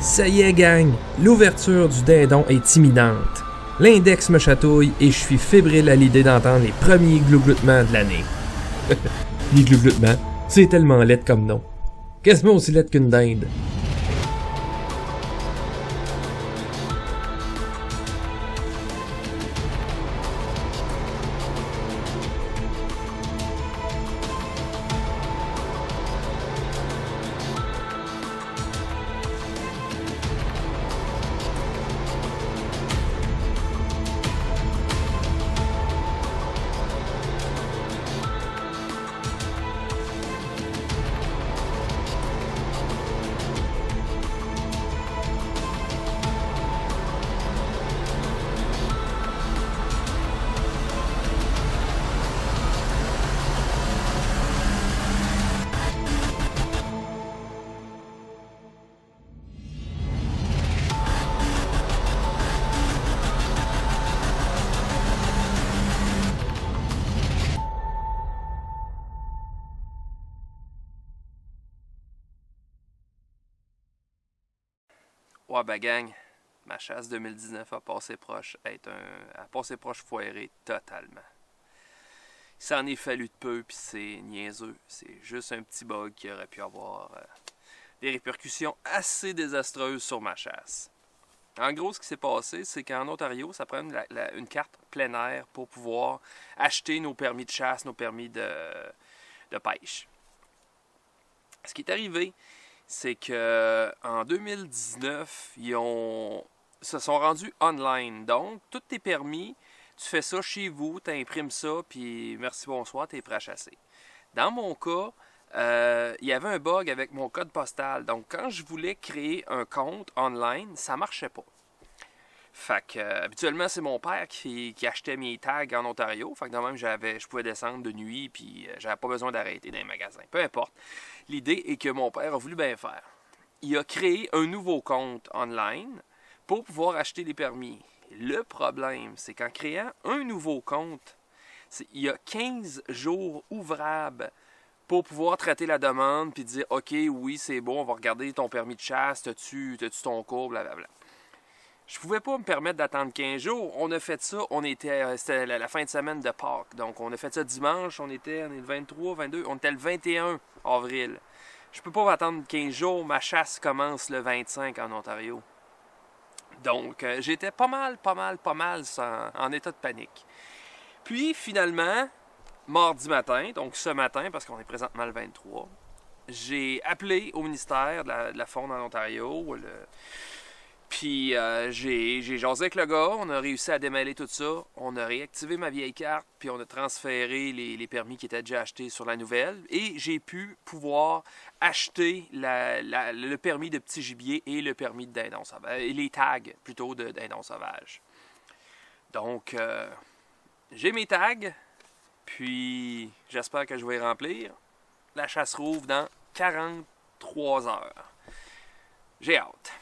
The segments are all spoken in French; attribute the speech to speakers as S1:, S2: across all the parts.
S1: Ça y est, gang, l'ouverture du dindon est imminente. L'index me chatouille et je suis fébrile à l'idée d'entendre les premiers glougloutements de l'année. Les glougloutements, c'est tellement laid comme nom. Quasiment aussi laid qu'une dinde.
S2: Ouais, ben gang, ma chasse 2019 a passé proche foirée totalement. Il s'en est fallu de peu, puis c'est niaiseux. C'est juste un petit bug qui aurait pu avoir des répercussions assez désastreuses sur ma chasse. En gros, ce qui s'est passé, c'est qu'en Ontario, ça prend une carte plein air pour pouvoir acheter nos permis de chasse, nos permis de pêche. Ce qui est arrivé, c'est qu'en 2019, ils se sont rendus online. Donc, tous tes permis, tu fais ça chez vous, tu imprimes ça, puis merci, bonsoir, tu es prêt à chasser. Dans mon cas, il y avait un bug avec mon code postal. Donc, quand je voulais créer un compte online, ça ne marchait pas. Fait que, habituellement, c'est mon père qui achetait mes tags en Ontario. Fait que, de même, je pouvais descendre de nuit, puis j'avais pas besoin d'arrêter dans les magasins. Peu importe. L'idée est que mon père a voulu bien faire. Il a créé un nouveau compte online pour pouvoir acheter les permis. Le problème, c'est qu'en créant un nouveau compte, il y a 15 jours ouvrables pour pouvoir traiter la demande puis dire « OK, oui, c'est bon, on va regarder ton permis de chasse, t'as-tu ton cours, blablabla. » Je pouvais pas me permettre d'attendre 15 jours. On a fait ça, c'était la fin de semaine de Pâques. Donc, on a fait ça dimanche, on est le 23, 22, on était le 21 avril. Je peux pas attendre 15 jours, ma chasse commence le 25 en Ontario. Donc, j'étais pas mal en état de panique. Puis, finalement, mardi matin, donc ce matin, parce qu'on est présentement le 23, j'ai appelé au ministère de la Faune en Ontario, puis j'ai jasé avec le gars, on a réussi à démêler tout ça, on a réactivé ma vieille carte, puis on a transféré les permis qui étaient déjà achetés sur la nouvelle, et j'ai pu pouvoir acheter le permis de petit gibier et le permis de dindon sauvage, et les tags plutôt de dindon sauvage. Donc, j'ai mes tags, puis j'espère que je vais les remplir. La chasse rouvre dans 43 heures. J'ai hâte.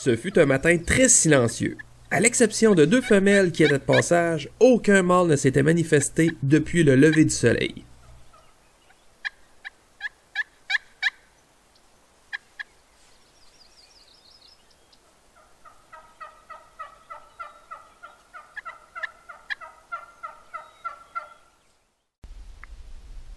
S1: Ce fut un matin très silencieux. À l'exception de 2 femelles qui étaient de passage, aucun mâle ne s'était manifesté depuis le lever du soleil.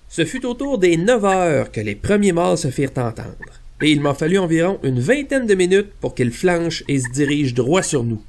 S1: Ce fut autour des 9 heures que les premiers mâles se firent entendre, et il m'en fallut environ une vingtaine de minutes pour qu'ils flanchent et se dirigent droit sur nous.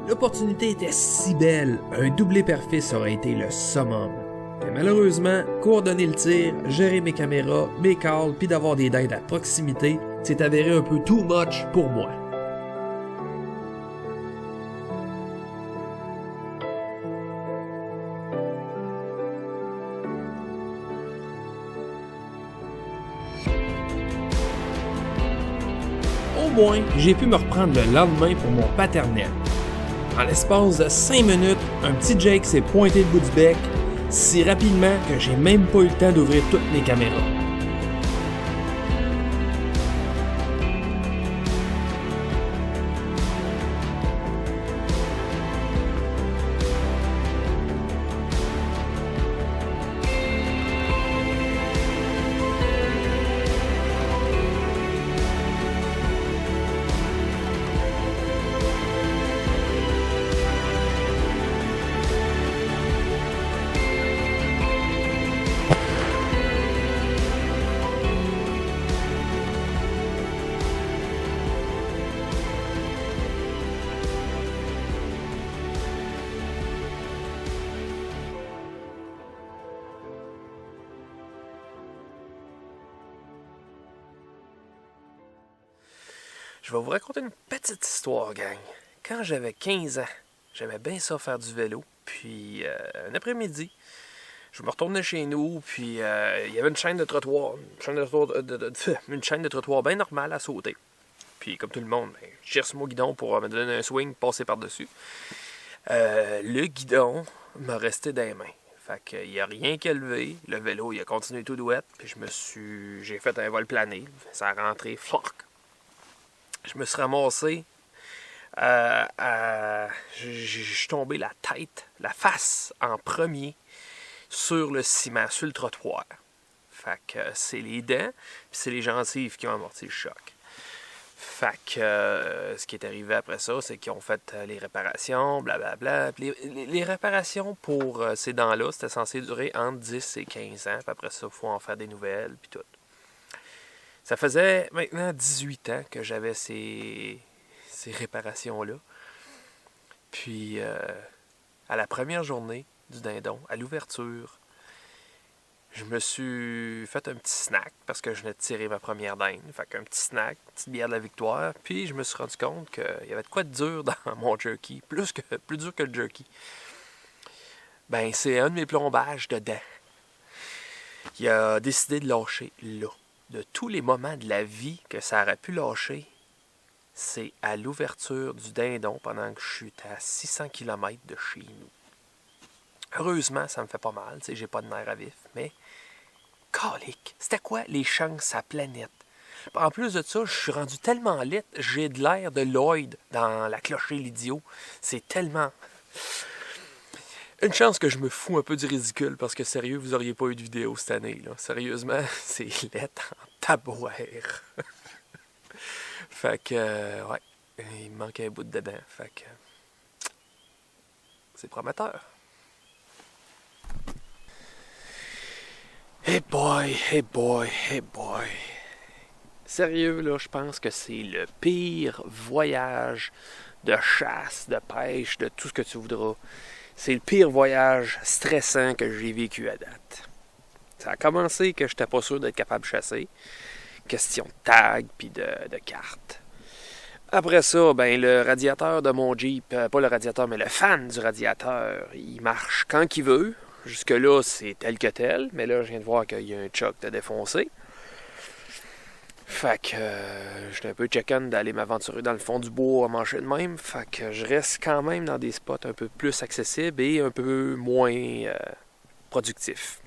S1: L'opportunité était si belle, un doublé père-fils aurait été le summum. Mais malheureusement, coordonner le tir, gérer mes caméras, mes calls, puis d'avoir des dindes à proximité, s'est avéré un peu too much pour moi. Au moins, j'ai pu me reprendre le lendemain pour mon paternel. En l'espace de 5 minutes, un petit Jake s'est pointé le bout du bec, si rapidement que j'ai même pas eu le temps d'ouvrir toutes mes caméras. Je vais vous raconter une petite histoire, gang. Quand j'avais 15 ans, j'aimais bien ça faire du vélo. Puis, un après-midi, Je me retournais chez nous, puis il y avait une chaîne de trottoir. Une chaîne de trottoir bien normale à sauter. Puis comme tout le monde, ben, je tire sur mon guidon pour me donner un swing, passer par-dessus. Le guidon m'a resté dans les mains. Fait qu'il n'y a rien qu'à lever. Le vélo, il a continué tout douette. Puis j'ai fait un vol plané. Ça a rentré, fuck. Je me suis ramassé. Je suis tombé la face en premier sur le ciment, sur le trottoir. Fait que c'est les dents, puis c'est les gencives qui ont amorti le choc. Fait que ce qui est arrivé après ça, c'est qu'ils ont fait les réparations, blablabla. Les réparations pour ces dents-là, c'était censé durer entre 10 et 15 ans. Puis après ça, il faut en faire des nouvelles, puis tout. Ça faisait maintenant 18 ans que j'avais ces réparations-là. Puis, à la première journée du dindon, à l'ouverture, je me suis fait un petit snack parce que je venais de tirer ma première dinde. Fait qu'un petit snack, une petite bière de la victoire. Puis, je me suis rendu compte qu'il y avait de quoi de dur dans mon jerky. Plus dur que le jerky. Ben, c'est un de mes plombages de dents. Il a décidé de lâcher là. De tous les moments de la vie que ça aurait pu lâcher, c'est à l'ouverture du dindon pendant que je suis à 600 km de chez nous. Heureusement, ça me fait pas mal, tu sais, j'ai pas de nerfs à vif, mais calique, c'était quoi les chances à planète? En plus de ça, je suis rendu tellement laid, j'ai de l'air de Lloyd dans La Cloche et l'idiot. C'est tellement... Une chance que je me fous un peu du ridicule, parce que sérieux, vous auriez pas eu de vidéo cette année, là. Sérieusement, c'est laid en tabouère. Fait que, ouais, il me manque un bout de dedans. Fait que, c'est prometteur. Hey boy, hey boy, hey boy. Sérieux, là, je pense que c'est le pire voyage de chasse, de pêche, de tout ce que tu voudras. C'est le pire voyage stressant que j'ai vécu à date. Ça a commencé que j'étais pas sûr d'être capable de chasser. Question de tag puis de cartes. Après ça, ben le radiateur de mon Jeep, pas le radiateur, mais le fan du radiateur, il marche quand il veut. Jusque-là, c'est tel que tel, mais là, je viens de voir qu'il y a un choc de défoncé. Fait que j'étais un peu check-in d'aller m'aventurer dans le fond du bois à manger de même. Fait que je reste quand même dans des spots un peu plus accessibles et un peu moins productifs.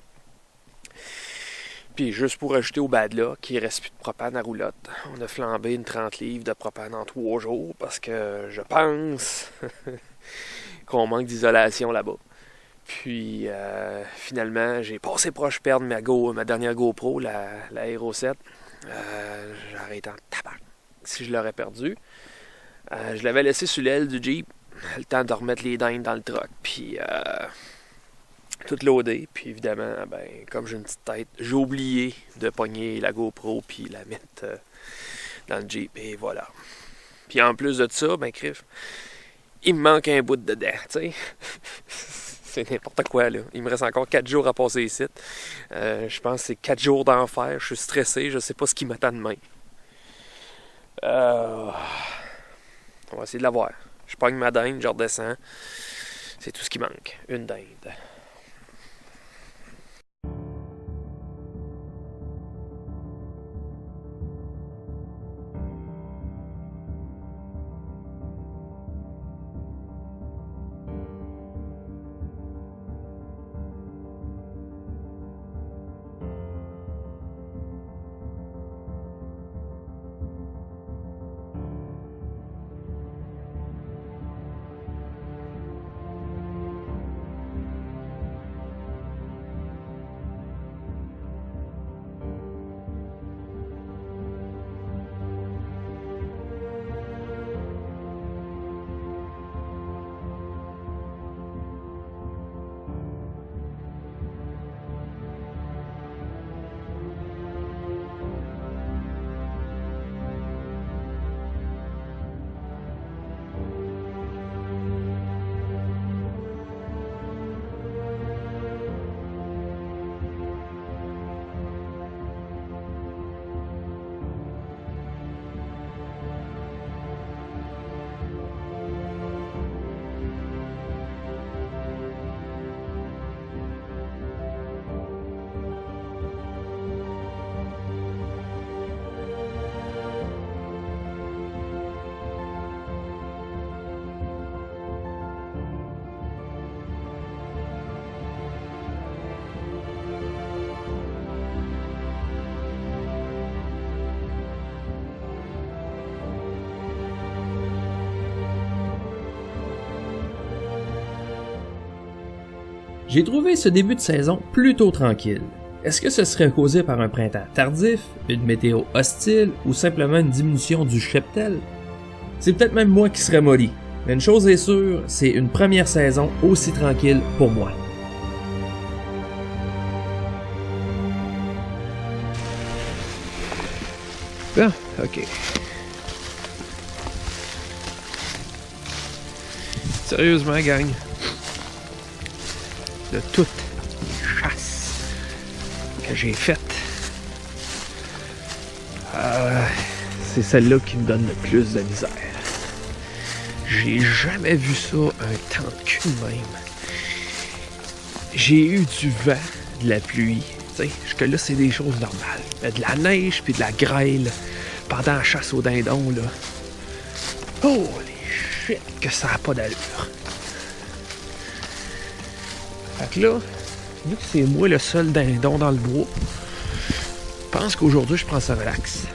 S1: Puis juste pour ajouter au bad là, qu'il reste plus de propane à roulotte, on a flambé une 30 livres de propane en 3 jours parce que je pense qu'on manque d'isolation là-bas. Puis finalement, j'ai passé proche de perdre ma dernière GoPro, la Hero 7. J'aurais été en tabac si je l'aurais perdu. Je l'avais laissé sur l'aile du Jeep, le temps de remettre les dindes dans le truck. Puis tout loadé, puis évidemment, ben, comme j'ai une petite tête, j'ai oublié de pogner la GoPro puis la mettre dans le Jeep, et voilà. Puis en plus de ça, ben crif, il me manque un bout de dedans, tu sais. C'est n'importe quoi, là. Il me reste encore 4 jours à passer ici. Je pense que c'est 4 jours d'enfer, je suis stressé, je sais pas ce qui m'attend demain. On va essayer de la voir. Je pogne ma dinde, je redescends. C'est tout ce qui manque, une dinde. J'ai trouvé ce début de saison plutôt tranquille. Est-ce que ce serait causé par un printemps tardif, une météo hostile ou simplement une diminution du cheptel? C'est peut-être même moi qui serais molly, mais une chose est sûre, c'est une première saison aussi tranquille pour moi.
S3: Ah, ok. Sérieusement, gang, de toutes les chasses que j'ai faites, c'est celle-là qui me donne le plus de misère. J'ai jamais vu ça un temps de cul de même. J'ai eu du vent, de la pluie. Jusque-là, c'est des choses normales. Mais de la neige puis de la grêle pendant la chasse au dindon, là. Holy shit, que ça n'a pas d'allure. Fait que là, vu que c'est moi le seul dindon dans le bois, je pense qu'aujourd'hui, je prends ça relax.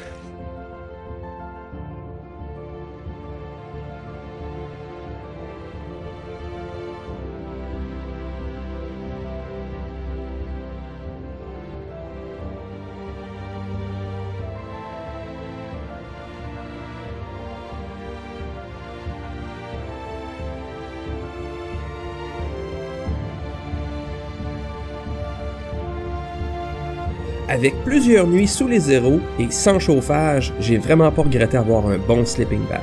S1: Avec plusieurs nuits sous les zéros et sans chauffage, j'ai vraiment pas regretté avoir un bon sleeping bag.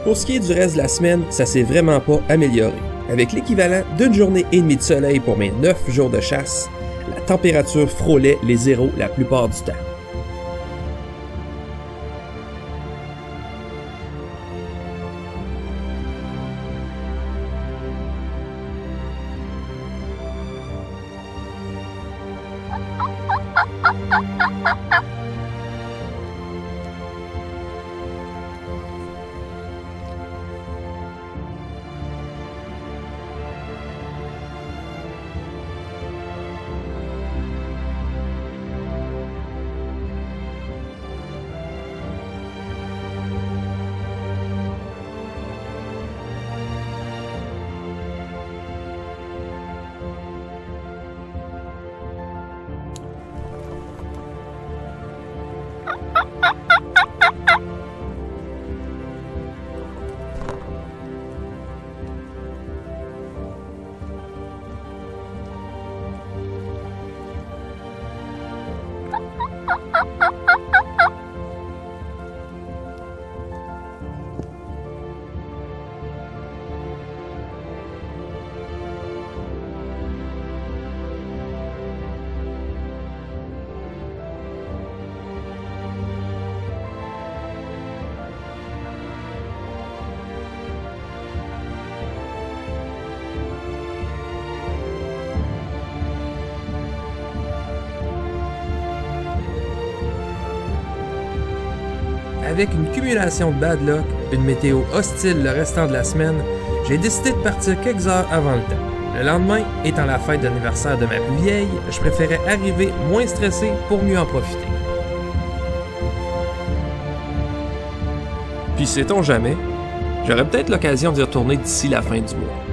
S1: Pour ce qui est du reste de la semaine, ça s'est vraiment pas amélioré. Avec l'équivalent d'une journée et demie de soleil pour mes 9 jours de chasse, la température frôlait les zéros la plupart du temps. Avec une cumulation de bad luck, une météo hostile le restant de la semaine, j'ai décidé de partir quelques heures avant le temps. Le lendemain, étant la fête d'anniversaire de ma plus vieille, je préférais arriver moins stressé pour mieux en profiter. Puis sait-on jamais, j'aurai peut-être l'occasion d'y retourner d'ici la fin du mois.